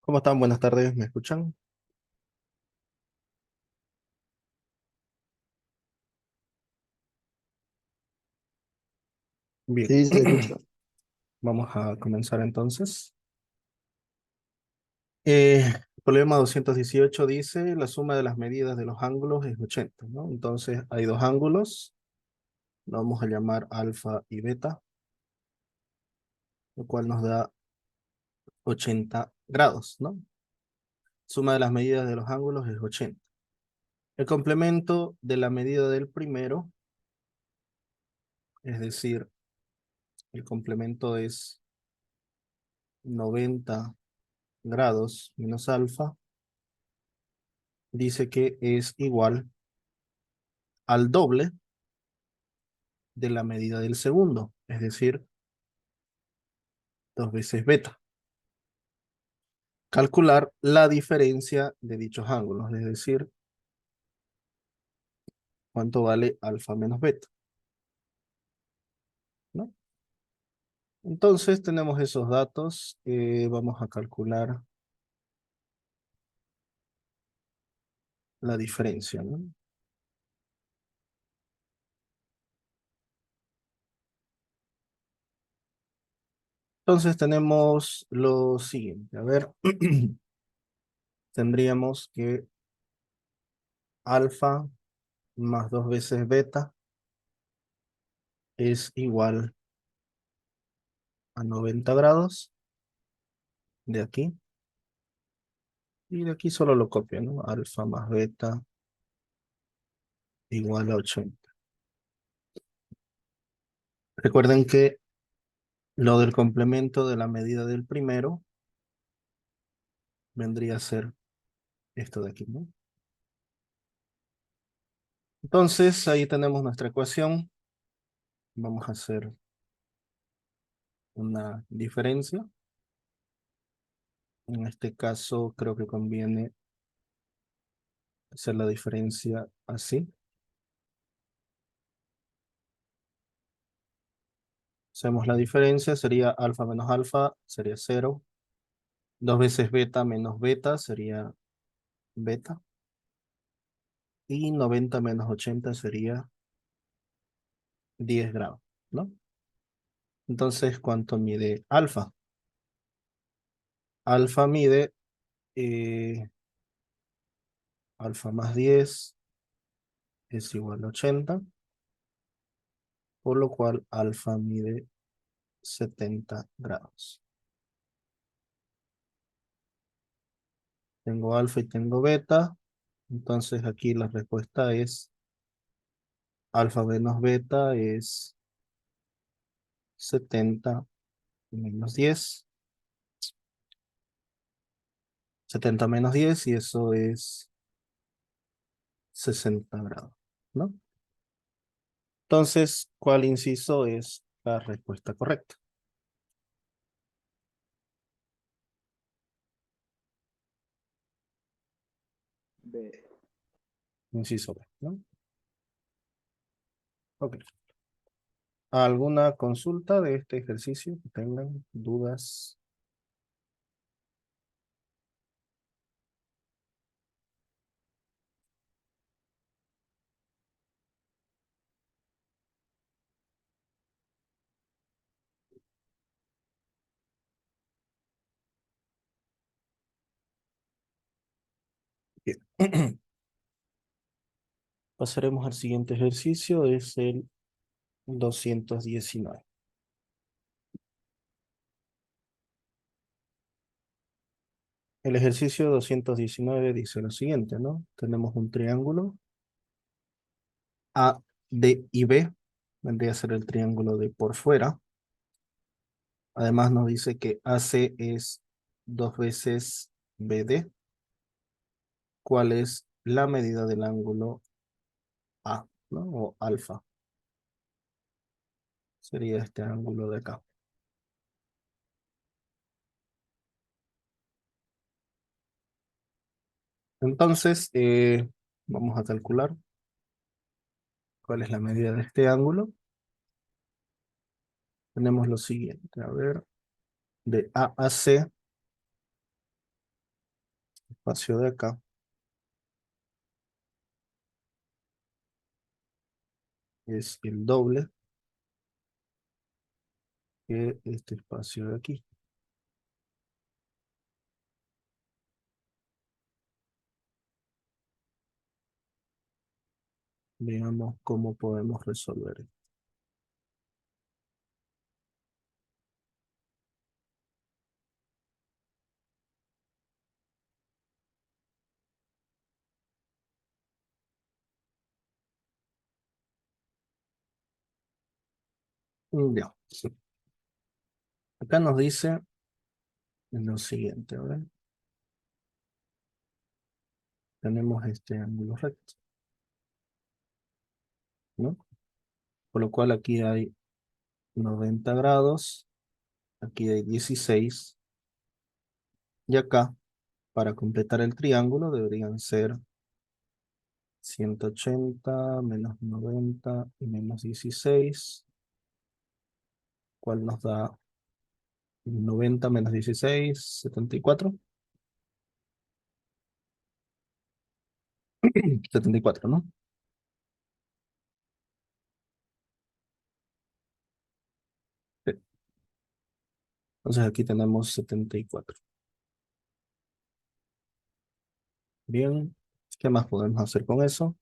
¿Cómo están? Buenas tardes, ¿me escuchan? Bien, Sí, se escucha. vamos a comenzar entonces. Eh, Problema 218 dice, la suma de las medidas de los ángulos es 80, ¿no? Entonces hay dos ángulos, lo vamos a llamar alfa y beta, lo cual nos da 80 grados, ¿no? Suma de las medidas de los ángulos es 80. El complemento de la medida del primero, es decir, el complemento es 90 grados menos alfa, dice que es igual al doble de la medida del segundo, es decir, dos veces beta. Calcular la diferencia de dichos ángulos, es decir, cuánto vale alfa menos beta, ¿no? Entonces tenemos esos datos, vamos a calcular la diferencia, ¿no? Entonces tenemos lo siguiente, a ver, tendríamos que alfa más dos veces beta es igual a 90 grados de aquí, y de aquí solo lo copio, ¿no? Alfa más beta igual a 80. Recuerden que lo del complemento de la medida del primero vendría a ser esto de aquí, ¿no? Entonces, ahí tenemos nuestra ecuación. Vamos a hacer una diferencia. En este caso, creo que conviene hacer la diferencia así. Hacemos la diferencia, sería alfa menos alfa, sería cero. Dos veces beta menos beta sería beta. Y 90 menos 80 sería 10 grados, ¿no? Entonces, ¿cuánto mide alfa? Alfa mide eh, alfa más 10 es igual a 80, por lo cual alfa mide 70 grados. Tengo alfa y tengo beta, entonces aquí la respuesta es alfa menos beta es 70 menos 10, 70 menos 10 y eso es 60 grados, ¿no? Entonces, ¿cuál inciso es la respuesta correcta? B. Inciso B, ¿no? Ok. ¿Alguna consulta de este ejercicio que tengan dudas? Bien. Pasaremos al siguiente ejercicio, es el 219. El ejercicio 219 dice lo siguiente, ¿no? Tenemos un triángulo A, D y B. Vendría a ser el triángulo de por fuera. Además nos dice que AC es dos veces BD. ¿Cuál es la medida del ángulo A, ¿no? O alfa. Sería este ángulo de acá. Entonces, vamos a calcular cuál es la medida de este ángulo. Tenemos lo siguiente, a ver, de A a C espacio de acá es el doble que este espacio de aquí. Veamos cómo podemos resolver esto. Ya. Acá nos dice lo siguiente, ¿verdad? Tenemos este ángulo recto, ¿no? Por lo cual aquí hay 90 grados, aquí hay 16, y acá, para completar el triángulo, deberían ser 180 menos 90 y menos 16, cual nos da 90 menos 16, 74. 74, ¿no? Sí. Entonces aquí tenemos 74. Bien, ¿qué más podemos hacer con eso?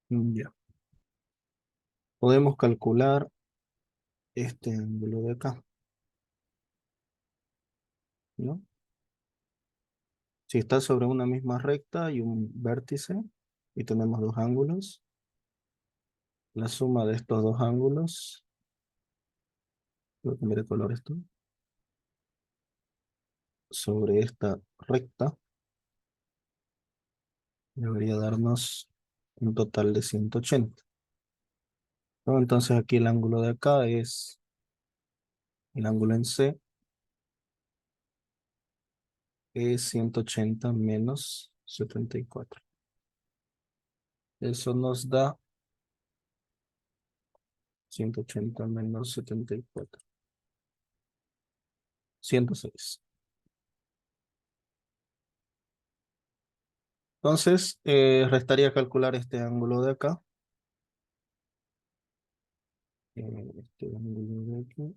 Ya. Podemos calcular este ángulo de acá, ¿no? Si está sobre una misma recta y un vértice, y tenemos dos ángulos, la suma de estos dos ángulos, voy a cambiar de color esto, sobre esta recta, debería darnos un total de 180, ¿no? Entonces aquí el ángulo de acá es el ángulo en C, es 180 menos 74. Eso nos da 180 menos 74. 106. Entonces, restaría calcular este ángulo de acá. Este ángulo de aquí.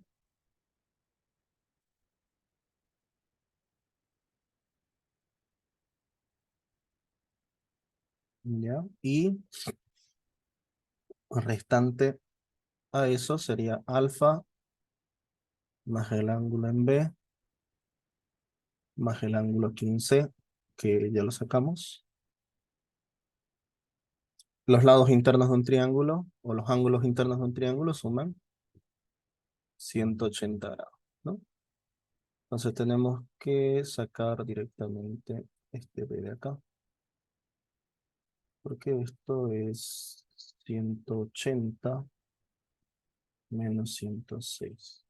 ¿Ya? Y restante a eso sería alfa más el ángulo en B más el ángulo aquí en C, que ya lo sacamos. Los lados internos de un triángulo o los ángulos internos de un triángulo suman 180 grados, ¿no? Entonces tenemos que sacar directamente este B de acá, porque esto es 180 menos 106,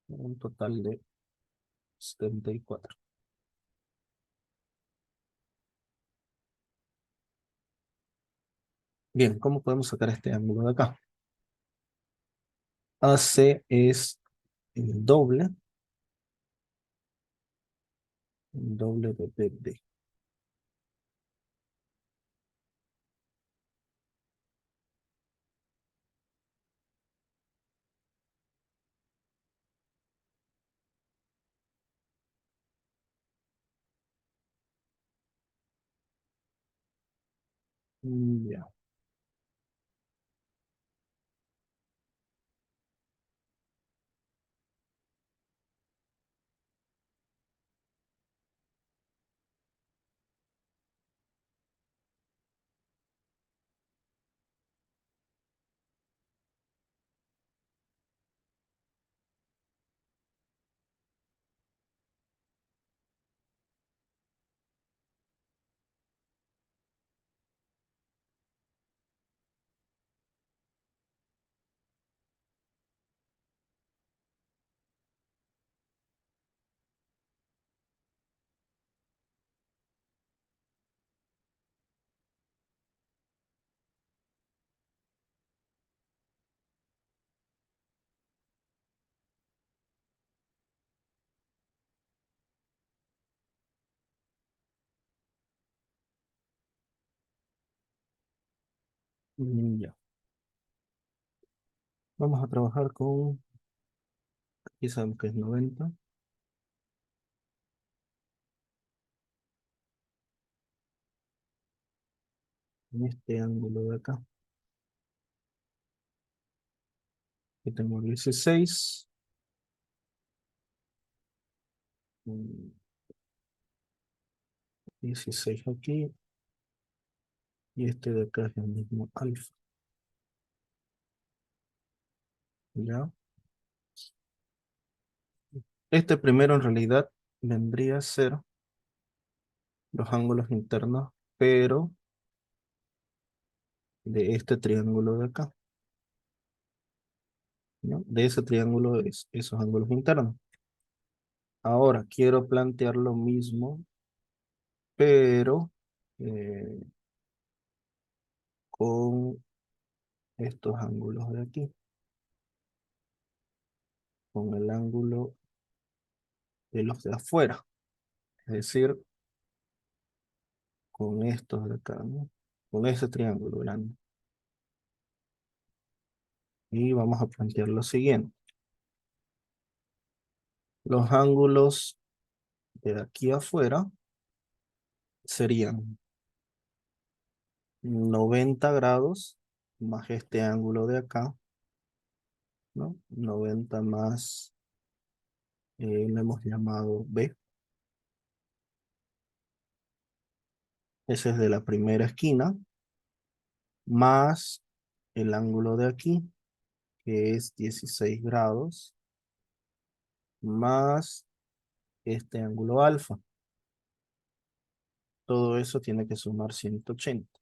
un total de 74. Bien, ¿cómo podemos sacar este ángulo de acá? AC es el doble de BD. Ya. Ya. Vamos a trabajar con, aquí sabemos que es 90, en este ángulo de acá. Aquí tengo 16, 16 aquí, y este de acá es el mismo alfa, ¿ya? Este primero en realidad vendría a ser los ángulos internos, pero de este triángulo de acá, ¿no? De ese triángulo es esos ángulos internos. Ahora quiero plantear lo mismo, pero eh, con estos ángulos de aquí, con el ángulo de los de afuera, es decir, con estos de acá, ¿no? Con ese triángulo grande. Y vamos a plantear lo siguiente. Los ángulos de aquí afuera serían 90 grados más este ángulo de acá, ¿no? 90 más, lo hemos llamado B. Ese es de la primera esquina, más el ángulo de aquí, que es 16 grados, más este ángulo alfa. Todo eso tiene que sumar 180,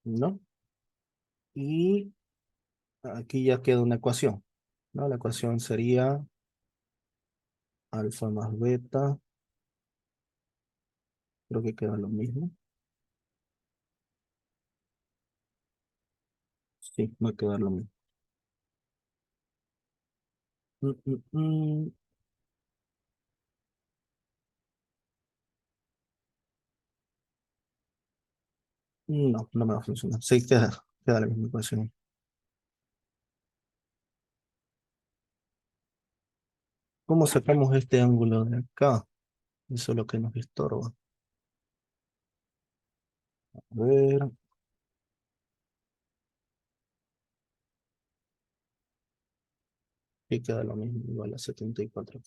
¿no? Y aquí ya queda una ecuación, ¿no? La ecuación sería alfa más beta, creo que queda lo mismo. Sí, va a quedar lo mismo. Mm, mm, mm. No, no me va a funcionar. Sí, queda la misma ecuación. ¿Cómo sacamos este ángulo de acá? Eso es lo que nos estorba. A ver, y queda lo mismo, igual a 74.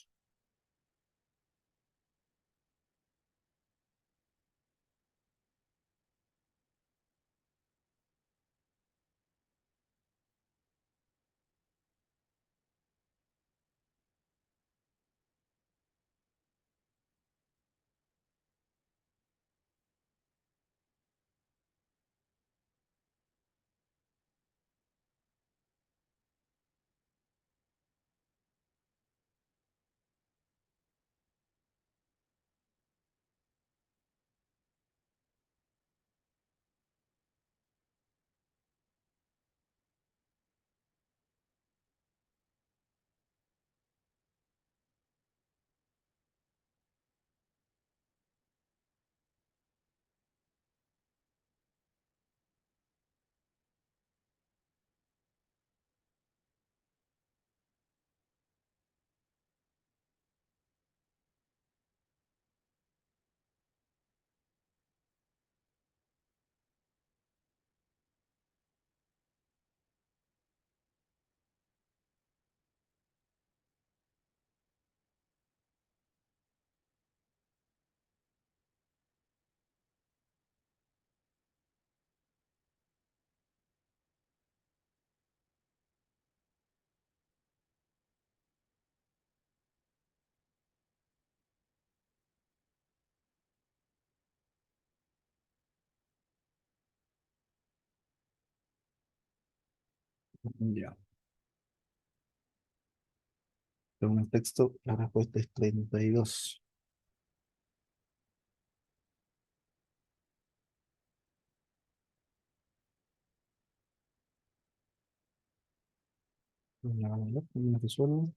Ya. Según el texto, la respuesta es 32. Ya, ¿no? ¿Cómo resuelvo?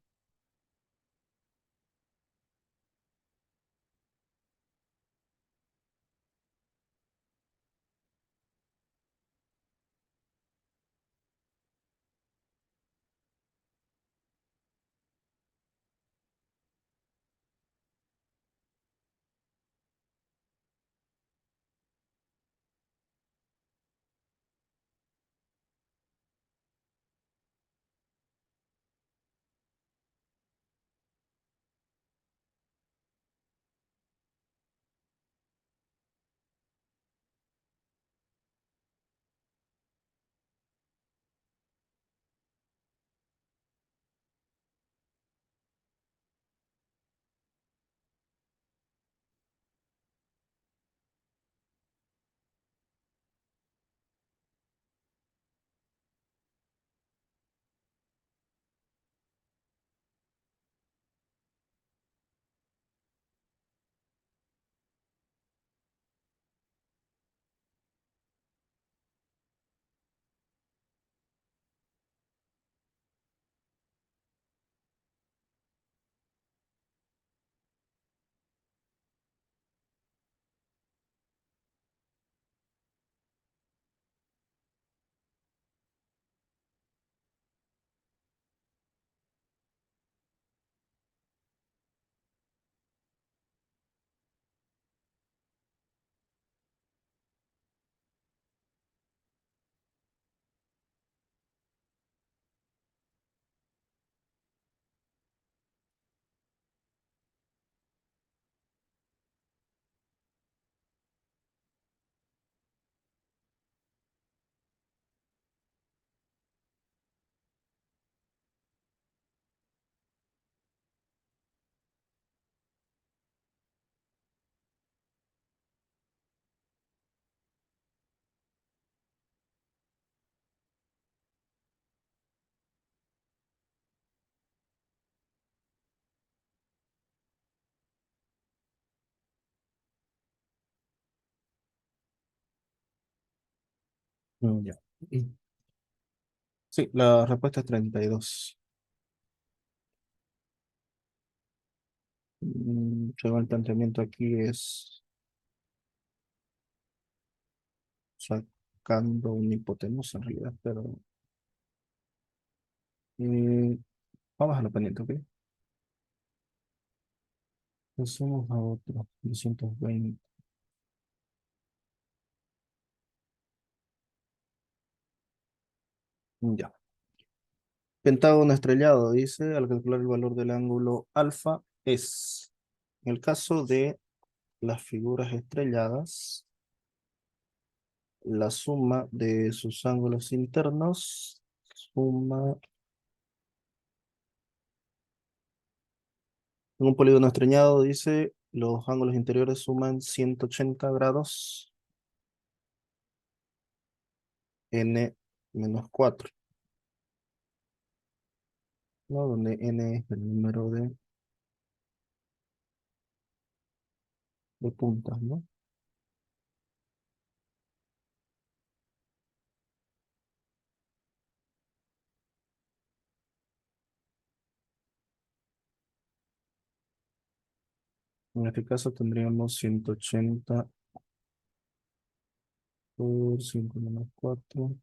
Ya. Sí, la respuesta es 32. Según el planteamiento aquí es sacando una hipotenusa en realidad, pero eh, vamos a la pendiente, ¿ok? Pasemos a otro, 220. Ya. Pentágono estrellado, dice, al calcular el valor del ángulo alfa es, en el caso de las figuras estrelladas, la suma de sus ángulos internos, suma, en un polígono estrellado, dice, los ángulos interiores suman 180 grados n menos 4, ¿no? Donde n es el número de puntas, ¿no? En este caso tendríamos 180 por 5 menos 4.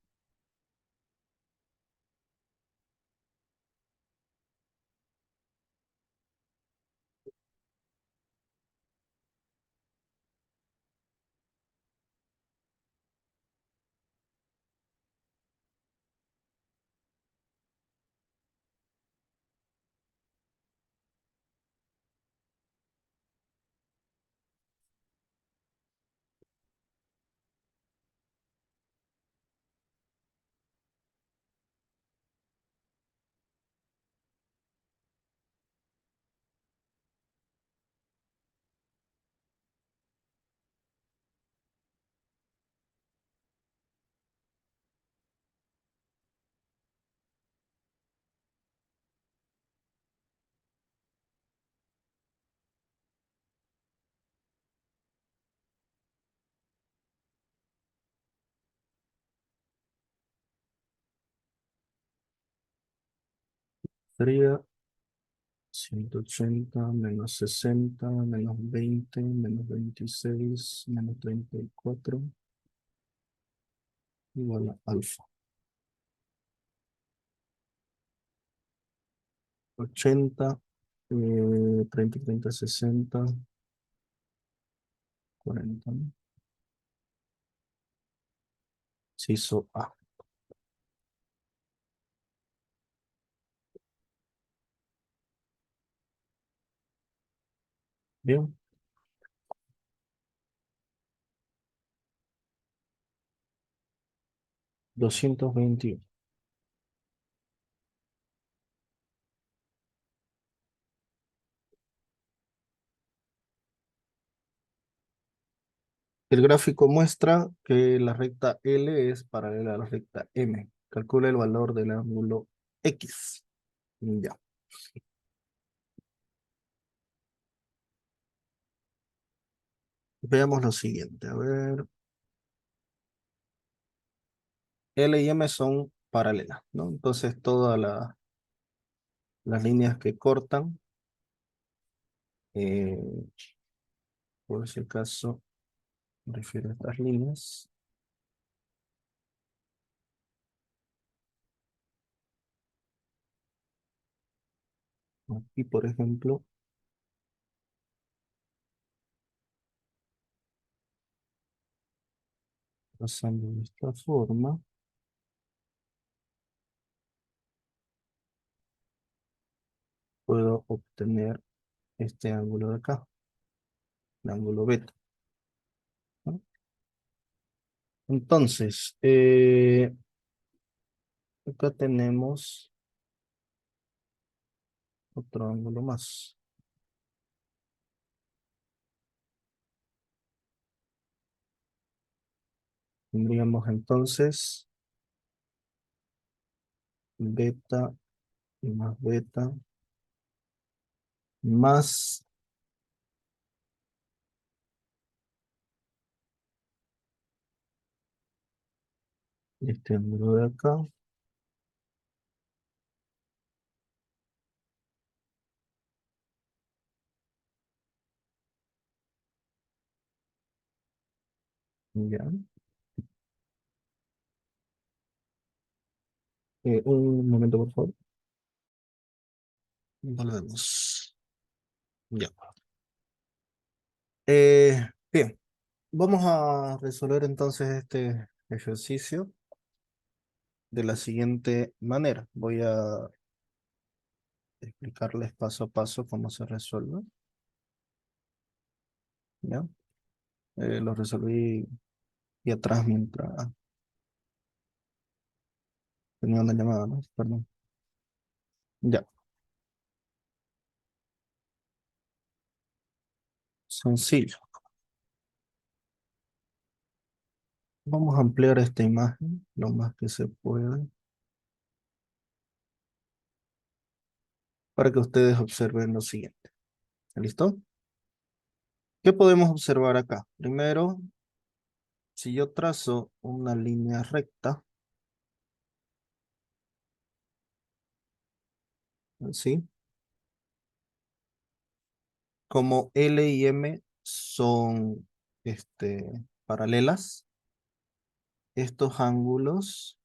Sería 180 menos 60 menos 20 menos 26 menos 34 igual a alfa. 80, 30, 30, 60, 40, ¿no? Se hizo A. Bien, 221. El gráfico muestra que la recta L es paralela a la recta M. Calcula el valor del ángulo X. Ya. Veamos lo siguiente. A ver, L y M son paralelas, ¿no? Entonces todas las líneas que cortan, eh, por ese caso, me refiero a estas líneas. Aquí, por ejemplo, pasando de esta forma, puedo obtener este ángulo de acá, el ángulo beta, ¿no? Entonces, acá tenemos otro ángulo más. Tendríamos entonces beta más beta más Este ángulo de acá. Ya. Un momento, por favor. Volvemos. Ya. Bien, vamos a resolver entonces este ejercicio de la siguiente manera. Voy a explicarles paso a paso cómo se resuelve. ¿Ya? Lo resolví y atrás mientras tenía una llamada, ¿no? Perdón. Ya, sencillo. Vamos a ampliar esta imagen lo más que se pueda para que ustedes observen lo siguiente. ¿Listo? ¿Qué podemos observar acá? Primero, si yo trazo una línea recta, ¿sí? Como L y M son paralelas, estos ángulos,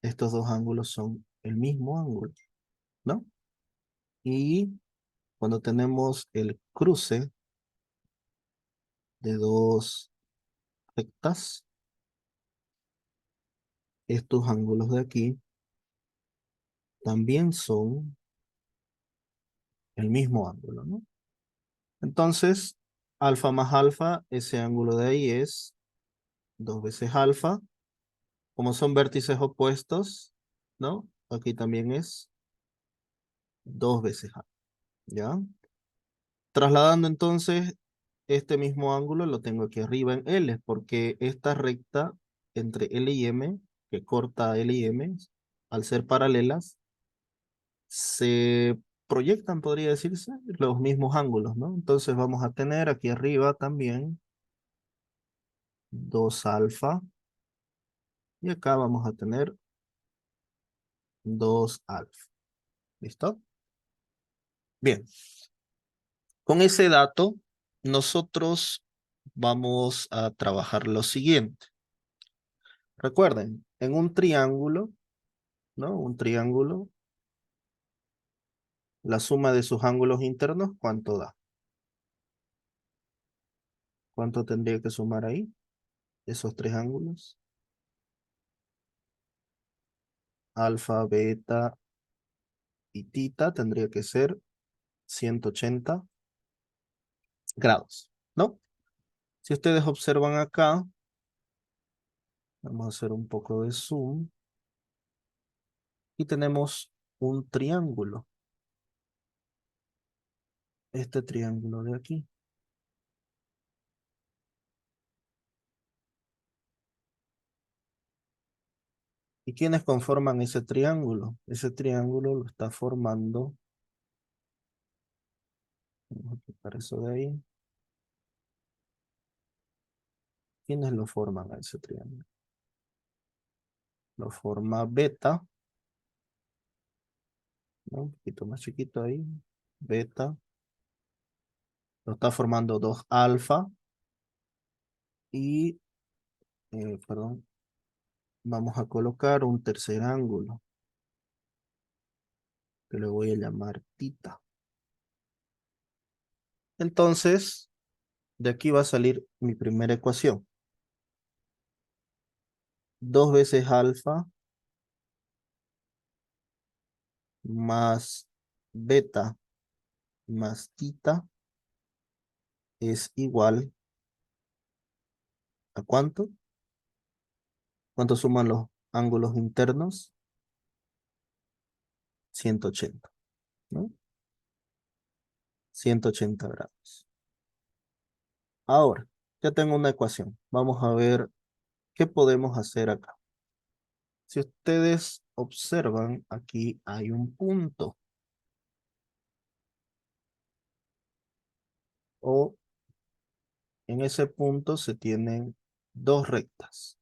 estos dos ángulos son el mismo ángulo, ¿no? Y cuando tenemos el cruce de dos rectas, estos ángulos de aquí también son el mismo ángulo, ¿no? Entonces, alfa más alfa, ese ángulo de ahí es 2 veces alfa. Como son vértices opuestos, ¿no? Aquí también es 2 veces alfa, ¿ya? Trasladando entonces este mismo ángulo lo tengo aquí arriba en L, porque esta recta entre L y M, que corta L y M, al ser paralelas, se proyectan, podría decirse, los mismos ángulos, ¿no? Entonces vamos a tener aquí arriba también 2 alfa y acá vamos a tener 2 alfa. ¿Listo? Bien, con ese dato nosotros vamos a trabajar lo siguiente. Recuerden, en un triángulo, ¿no? Un triángulo, la suma de sus ángulos internos, ¿cuánto da? ¿Cuánto tendría que sumar ahí? Esos tres ángulos. Alfa, beta y tita tendría que ser 180 grados, ¿no? Si ustedes observan acá, vamos a hacer un poco de zoom y tenemos un triángulo. Este triángulo de aquí. ¿Y quiénes conforman ese triángulo? Ese triángulo lo está formando, vamos a quitar eso de ahí. ¿Quiénes lo forman a ese triángulo? Lo forma beta, ¿no? Un poquito más chiquito ahí. Beta. Lo está formando dos alfa. Y, perdón, vamos a colocar un tercer ángulo, que le voy a llamar tita. Entonces, de aquí va a salir mi primera ecuación. 2 veces alfa más beta más tita es igual a ¿cuánto? ¿Cuánto suman los ángulos internos? 180, ¿no? 180 grados. Ahora, ya tengo una ecuación. Vamos a ver qué podemos hacer acá. Si ustedes observan, aquí hay un punto. O en ese punto se tienen dos rectas.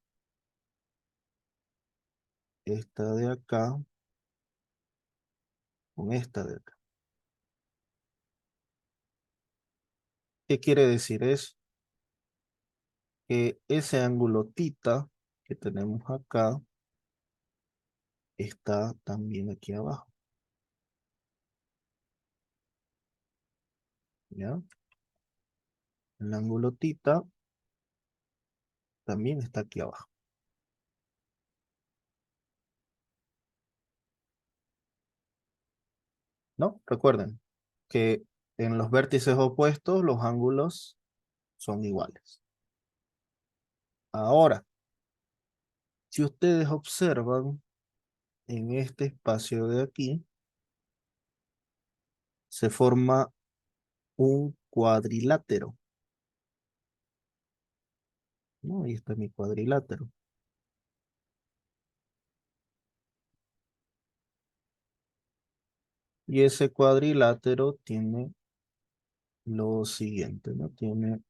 esta de acá con esta de acá. ¿Qué quiere decir eso? Que ese ángulo tita que tenemos acá está también aquí abajo. ¿Ya? El ángulo tita también está aquí abajo. ¿No? Recuerden que en los vértices opuestos los ángulos son iguales. Ahora, si ustedes observan en este espacio de aquí, se forma un cuadrilátero. ¿No? Ahí está mi cuadrilátero. Y ese cuadrilátero tiene lo siguiente, ¿no? Tiene,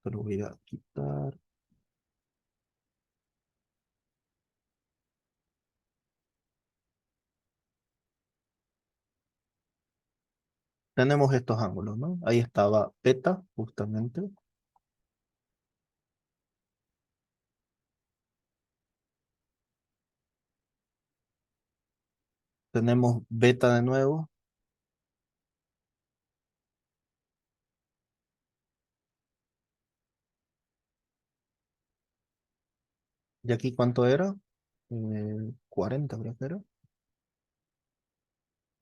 te lo voy a quitar. Tenemos estos ángulos, ¿no? Ahí estaba beta, justamente. Tenemos beta de nuevo. ¿Y aquí cuánto era? 40, creo que era.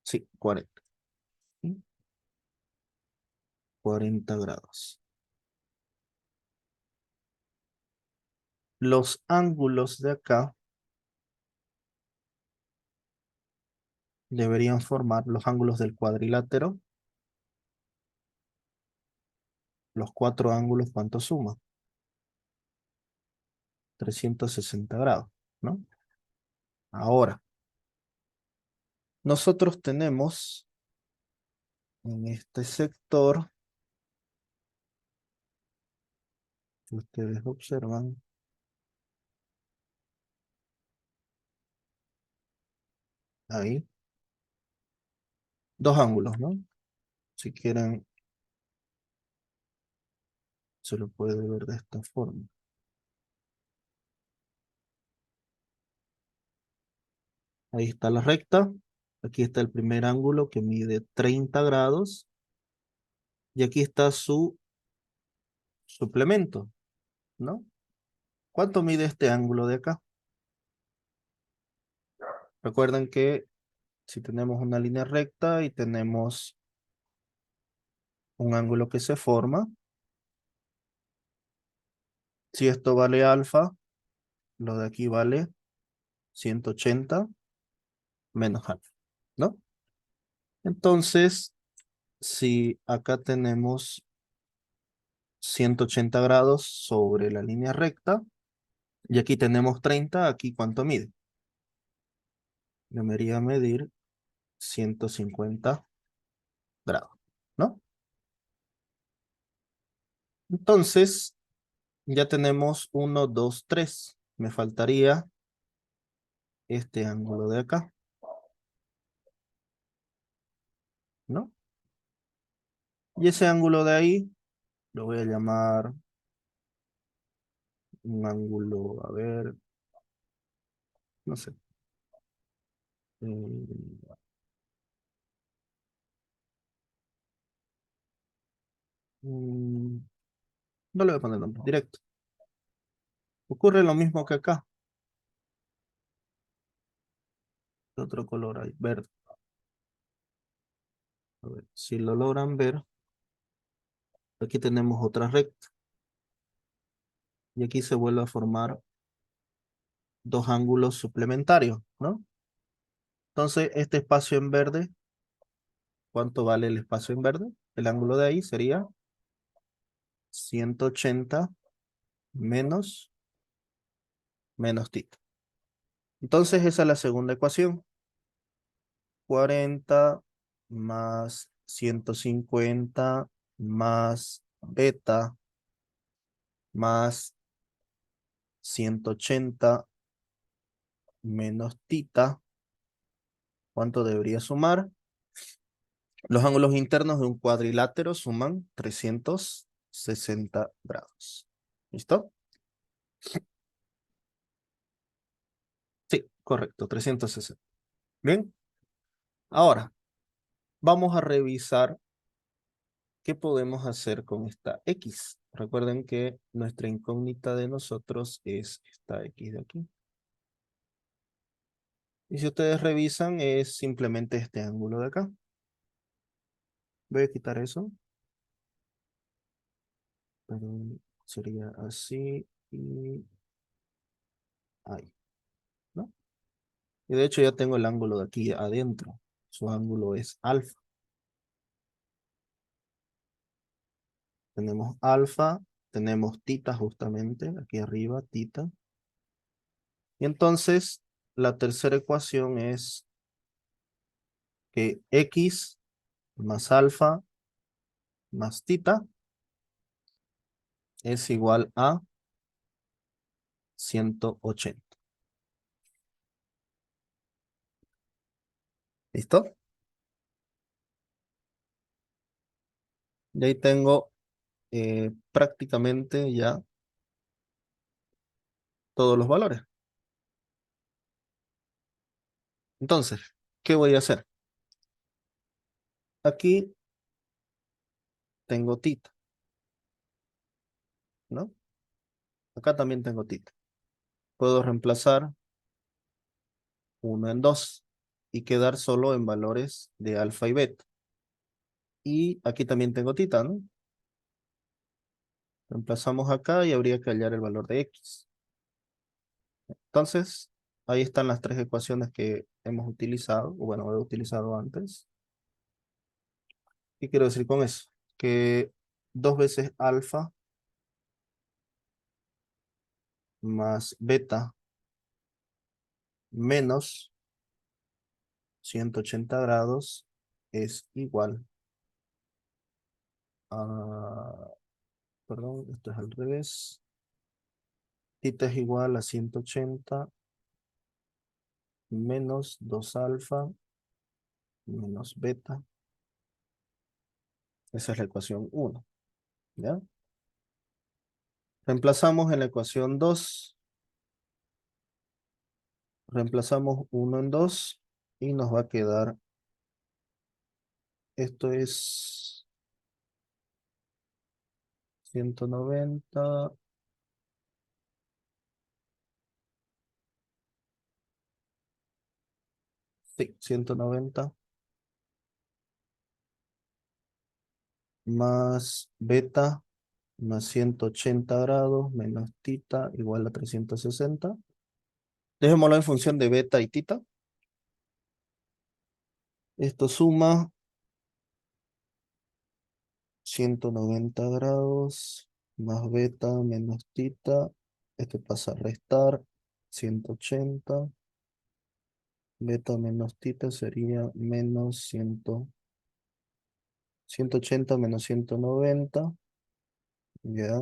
Sí, 40. ¿Sí? 40 grados. Los ángulos de acá deberían formar los ángulos del cuadrilátero. Los cuatro ángulos, ¿cuánto suma? 360 grados, ¿no? Ahora, nosotros tenemos en este sector, que ustedes observan, ahí, dos ángulos, ¿no? Si quieren, se lo puede ver de esta forma. Ahí está la recta. Aquí está el primer ángulo que mide 30 grados. Y aquí está su suplemento, ¿no? ¿Cuánto mide este ángulo de acá? Recuerden que si tenemos una línea recta y tenemos un ángulo que se forma, si esto vale alfa, lo de aquí vale 180 menos alfa, ¿no? Entonces, si acá tenemos 180 grados sobre la línea recta, y aquí tenemos 30, ¿aquí cuánto mide? Debería medir 150 grados, ¿no? Entonces, ya tenemos 1, 2, 3. Me faltaría este ángulo de acá, ¿no? Y ese ángulo de ahí lo voy a llamar un ángulo, a ver, no sé. eh, mm, no le voy a poner nombre, directo. Ocurre lo mismo que acá. ¿Qué otro color hay? Verde. A ver, si lo logran ver, aquí tenemos otra recta. Y aquí se vuelve a formar dos ángulos suplementarios, ¿no? Entonces, este espacio en verde, ¿cuánto vale el espacio en verde? El ángulo de ahí sería 180 menos, menos θ. Entonces, esa es la segunda ecuación. 40 más 150 más beta más 180 menos tita. ¿Cuánto debería sumar? Los ángulos internos de un cuadrilátero suman 360 grados. ¿Listo? Sí, correcto, 360. Bien, ahora vamos a revisar qué podemos hacer con esta X. Recuerden que nuestra incógnita de nosotros es esta X de aquí. Y si ustedes revisan, es simplemente este ángulo de acá. Voy a quitar eso. Pero sería así y ahí, ¿no? Y de hecho ya tengo el ángulo de aquí adentro. Su ángulo es alfa. Tenemos alfa, tenemos tita justamente, aquí arriba, tita. Y entonces la tercera ecuación es que x más alfa más tita es igual a 180. ¿Listo? Y ahí tengo prácticamente ya todos los valores. Entonces, ¿qué voy a hacer? Aquí tengo tita, ¿no? Acá también tengo tita. Puedo reemplazar 1 en 2 y quedar solo en valores de alfa y beta. Y aquí también tengo tita, ¿no? Reemplazamos acá y habría que hallar el valor de x. Entonces, ahí están las tres ecuaciones que hemos utilizado, o bueno, he utilizado antes. ¿Qué quiero decir con eso? Que 2 veces alfa más beta menos 180 grados es igual a... Perdón, esto es al revés. Tita es igual a 180 menos 2 alfa menos beta. Esa es la ecuación 1. ¿Ya? Reemplazamos en la ecuación 2. Reemplazamos 1 en 2 y nos va a quedar, esto es 190 sí, 190 más beta más 180 grados menos tita igual a 360. Dejémoslo en función de beta y tita. Esto suma 190 grados más beta menos tita. Esto pasa a restar 180. Beta menos tita sería menos 180 menos 190. Ya.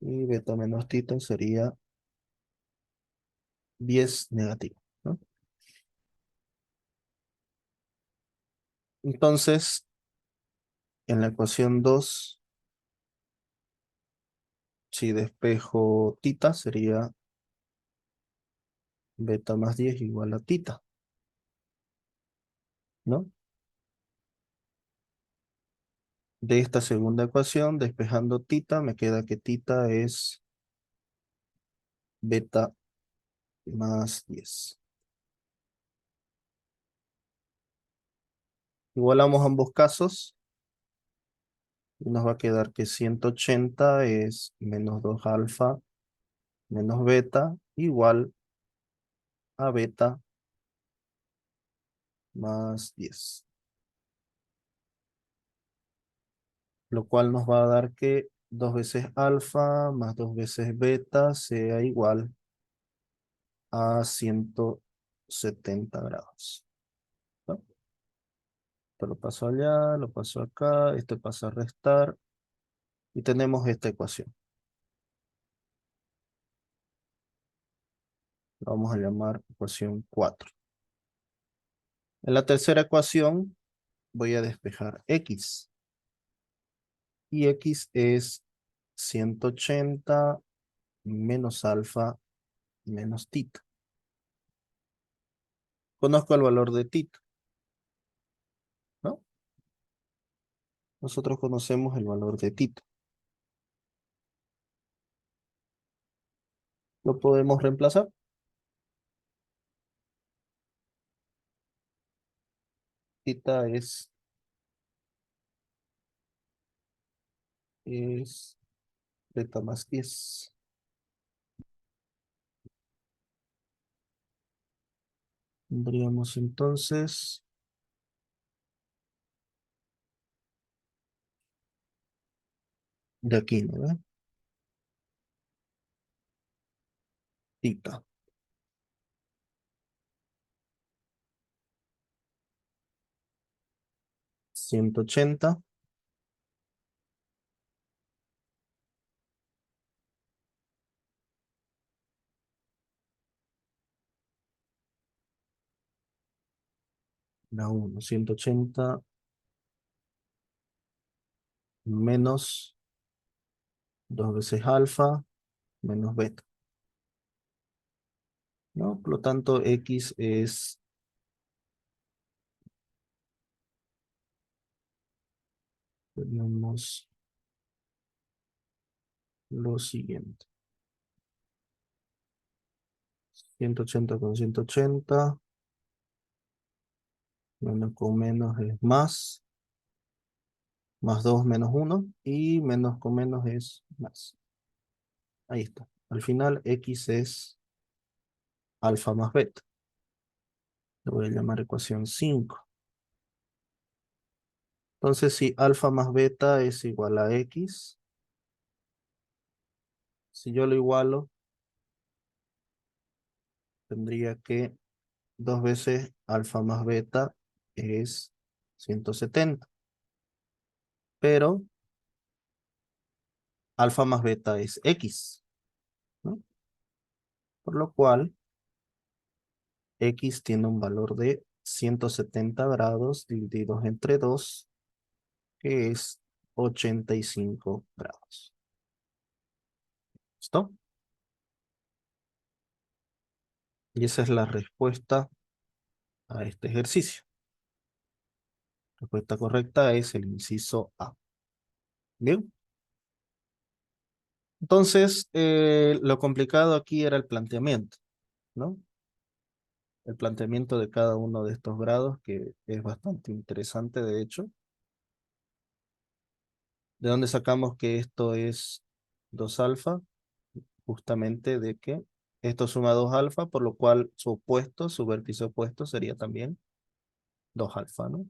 Y beta menos tita sería 10 negativo, ¿no? Entonces, en la ecuación 2 si despejo tita, sería beta más 10 igual a tita, ¿no? De esta segunda ecuación, despejando tita, me queda que tita es beta más 10. Igualamos ambos casos y nos va a quedar que 180 es menos 2 alfa menos beta igual a beta más 10. Lo cual nos va a dar que 2 veces alfa más 2 veces beta sea igual a 170 grados, ¿no? Esto lo paso allá, lo paso acá, esto pasa a restar y tenemos esta ecuación. La vamos a llamar ecuación 4. En la tercera ecuación voy a despejar x. Y x es 180 menos alfa menos tita. Conozco el valor de tita, ¿no? Nosotros conocemos el valor de tita. Lo podemos reemplazar. Tita es beta más 10. Tendríamos entonces de aquí, ¿no? Tita. 180 la 1. 180 menos 2 veces alfa menos beta, ¿no? Por lo tanto, x tenemos lo siguiente. 180 con 180, menos con menos es más 2 menos 1, y menos con menos es más. Ahí está. Al final, x es alfa más beta. Lo voy a llamar ecuación 5. Entonces, si alfa más beta es igual a x, si yo lo igualo, tendría que 2 veces alfa más beta es 170. Pero alfa más beta es x, ¿no? Por lo cual, x tiene un valor de 170 grados divididos entre 2, que es 85 grados. ¿Listo? Y esa es la respuesta a este ejercicio. La respuesta correcta es el inciso A. Bien. Entonces, lo complicado aquí era el planteamiento, ¿no? El planteamiento de cada uno de estos grados, que es bastante interesante, de hecho. ¿De dónde sacamos que esto es 2 alfa? Justamente de que esto suma 2 alfa, por lo cual su opuesto, su vértice opuesto sería también 2 alfa, ¿no?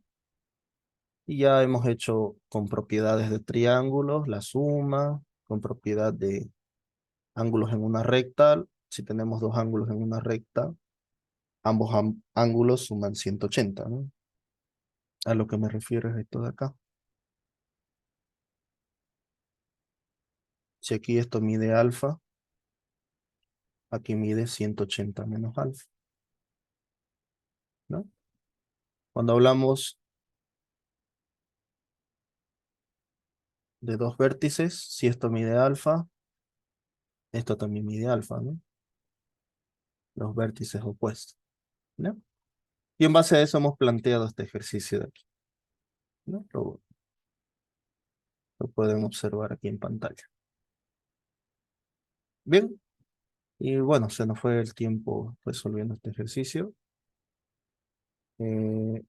Y ya hemos hecho con propiedades de triángulos, la suma, con propiedad de ángulos en una recta. Si tenemos dos ángulos en una recta, ambos ángulos suman 180, ¿no? A lo que me refiero es esto de acá. Si aquí esto mide alfa, aquí mide 180 menos alfa, ¿no? Cuando hablamos de dos vértices, si esto mide alfa, esto también mide alfa, ¿no? Los vértices opuestos, ¿no? Y en base a eso hemos planteado este ejercicio de aquí, ¿no? Lo pueden observar aquí en pantalla. Bien, y bueno, se nos fue el tiempo resolviendo este ejercicio. Eh,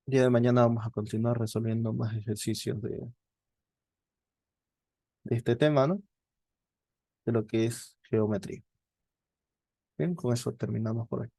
día de mañana vamos a continuar resolviendo más ejercicios de este tema, ¿no? De lo que es geometría. Bien, con eso terminamos por hoy.